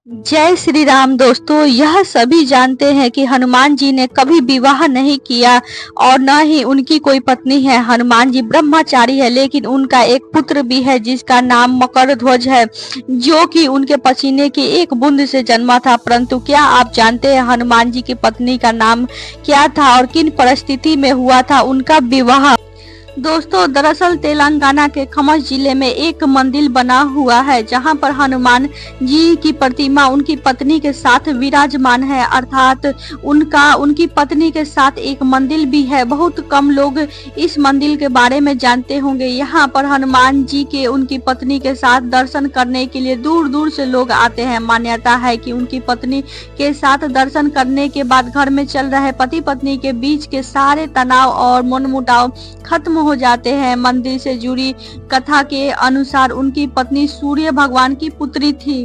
जय श्री राम दोस्तों। यह सभी जानते हैं कि हनुमान जी ने कभी विवाह नहीं किया और न ही उनकी कोई पत्नी है। हनुमान जी ब्रह्मचारी है, लेकिन उनका एक पुत्र भी है जिसका नाम मकरध्वज है, जो कि उनके पसीने की एक बूंद से जन्मा था। परंतु क्या आप जानते हैं हनुमान जी की पत्नी का नाम क्या था और किन परिस्थिति में हुआ था उनका विवाह? दोस्तों, दरअसल तेलंगाना के खम्मम जिले में एक मंदिर बना हुआ है जहां पर हनुमान जी की प्रतिमा उनकी पत्नी के साथ विराजमान है, अर्थात उनकी पत्नी के साथ एक मंदिर भी है। बहुत कम लोग इस मंदिर के बारे में जानते होंगे। यहाँ पर हनुमान जी के उनकी पत्नी के साथ दर्शन करने के लिए दूर दूर से लोग आते हैं। मान्यता है कि उनकी पत्नी के साथ दर्शन करने के बाद घर में चल रहे पति पत्नी के बीच के सारे तनाव और मनमुटाव खत्म हो जाते हैं। मंदिर से जुड़ी कथा के अनुसार उनकी पत्नी सूर्य भगवान की पुत्री थी।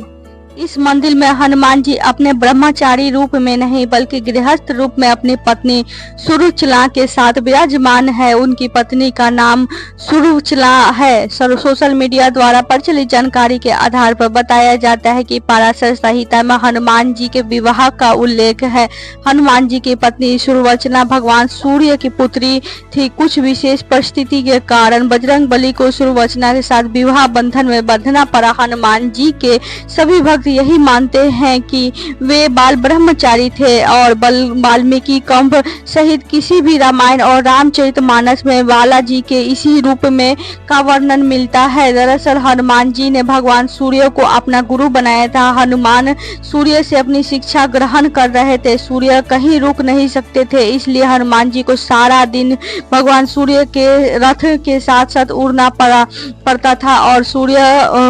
इस मंदिर में हनुमान जी अपने ब्रह्मचारी रूप में नहीं बल्कि गृहस्थ रूप में अपनी पत्नी सुरुचला के साथ विराजमान है। उनकी पत्नी का नाम सुरुचला है। सोशल मीडिया द्वारा प्रचलित जानकारी के आधार पर बताया जाता है कि पराशर संहिता में हनुमान जी के विवाह का उल्लेख है। हनुमान जी की पत्नी सुरुचला भगवान सूर्य की पुत्री थी। कुछ विशेष परिस्थिति के कारण बजरंगबली को सुरुचला के साथ विवाह बंधन में बंधना पड़ा। हनुमान जी के सभी भक्त यही मानते हैं कि वे बाल ब्रह्मचारी थे और वाल्मीकि कंभ सहित किसी भी रामायण और रामचरितमानस में बालाजी के इसी रूप में का वर्णन मिलता है। दरअसल हनुमान जी ने भगवान सूर्य को अपना गुरु बनाया था। हनुमान सूर्य से अपनी शिक्षा ग्रहण कर रहे थे। सूर्य कहीं रुक नहीं सकते थे, इसलिए हनुमान जी को सारा दिन भगवान सूर्य के रथ के साथ साथ उड़ना पड़ता था और सूर्य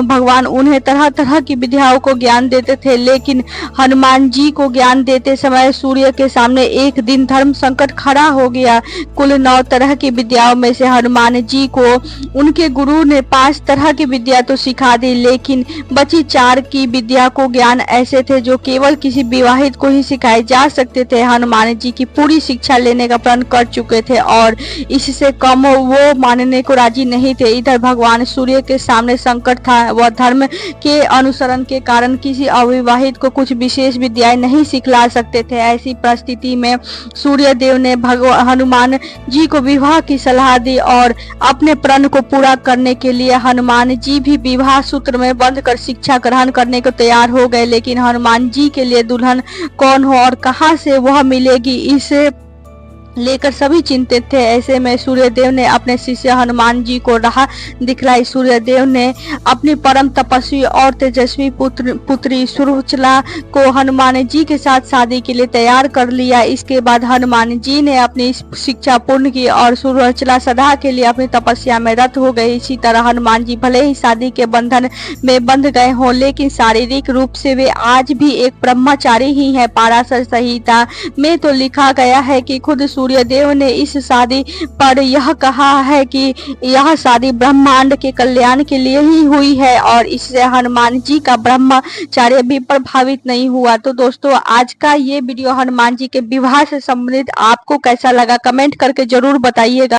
भगवान उन्हें तरह तरह की विद्याओं को ज्ञान देते थे। लेकिन हनुमान जी को ज्ञान देते समय सूर्य के सामने एक दिन धर्म संकट खड़ा हो गया। कुल 9 तरह की विद्याओं में से हनुमान जी को उनके गुरु ने 5 तरह की विद्या तो सिखा दी, लेकिन बची 4 की विद्या को ज्ञान ऐसे थे जो केवल किसी विवाहित को ही सिखाए जा सकते थे। हनुमान जी की पूरी शिक्षा लेने का प्रण कर चुके थे और इससे कम वो मानने को राजी नहीं थे। इधर भगवान सूर्य के सामने संकट था। वह धर्म के अनुसरण के कारण किसी अविवाहित को कुछ विशेष विद्याएं नहीं सिखला सकते थे। ऐसी परिस्थिति में सूर्य देव ने हनुमान जी को विवाह की सलाह दी और अपने प्रण को पूरा करने के लिए हनुमान जी भी विवाह सूत्र में बंध कर शिक्षा ग्रहण करने को तैयार हो गए। लेकिन हनुमान जी के लिए दुल्हन कौन हो और कहां से वह मिलेगी, इसे लेकर सभी चिंतित थे। ऐसे में सूर्यदेव ने अपने शिष्य हनुमान जी को राह दिखलाई। सूर्यदेव ने अपनी परम तपस्वी और तेजस्वी पुत्री सुरुचला को हनुमान जी के साथ शादी के लिए तैयार कर लिया। इसके बाद हनुमान जी ने अपनी शिक्षा पूर्ण की और सुरुचला सदा के लिए अपनी तपस्या में रत हो गई। इसी तरह हनुमान जी भले ही शादी के बंधन में बंध गए हों, लेकिन शारीरिक रूप से वे आज भी एक ब्रह्मचारी ही है। पराशर संहिता में तो लिखा गया है कि खुद सूर्यदेव ने इस शादी पर यह कहा है कि यह शादी ब्रह्मांड के कल्याण के लिए ही हुई है और इससे हनुमान जी का ब्रह्मचर्य भी प्रभावित नहीं हुआ। तो दोस्तों, आज का ये वीडियो हनुमान जी के विवाह से संबंधित आपको कैसा लगा, कमेंट करके जरूर बताइएगा।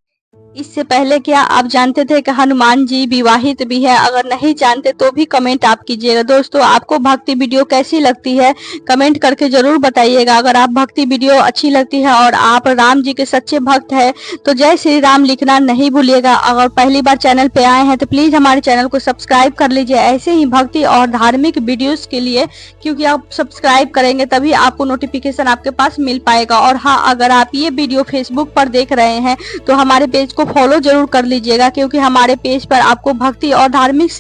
इससे पहले क्या आप जानते थे कि हनुमान जी विवाहित भी है? अगर नहीं जानते तो भी कमेंट आप कीजिएगा। दोस्तों, आपको भक्ति वीडियो कैसी लगती है कमेंट करके जरूर बताइएगा। अगर आप भक्ति वीडियो अच्छी लगती है और आप राम जी के सच्चे भक्त हैं तो जय श्री राम लिखना नहीं भूलिएगा। अगर पहली बार चैनल पे आए हैं तो प्लीज हमारे चैनल को सब्सक्राइब कर लीजिए ऐसे ही भक्ति और धार्मिक वीडियोस के लिए, क्योंकि आप सब्सक्राइब करेंगे तभी आपको नोटिफिकेशन आपके पास मिल पाएगा। और हाँ, अगर आप ये वीडियो फेसबुक पर देख रहे हैं तो हमारे पेज को फॉलो जरूर कर लीजिएगा, क्योंकि हमारे पेज पर आपको भक्ति और धार्मिक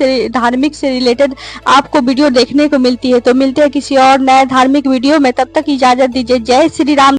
से रिलेटेड आपको वीडियो देखने को मिलती है। तो मिलते हैं किसी और नए धार्मिक वीडियो में, तब तक इजाजत दीजिए। जय श्री राम।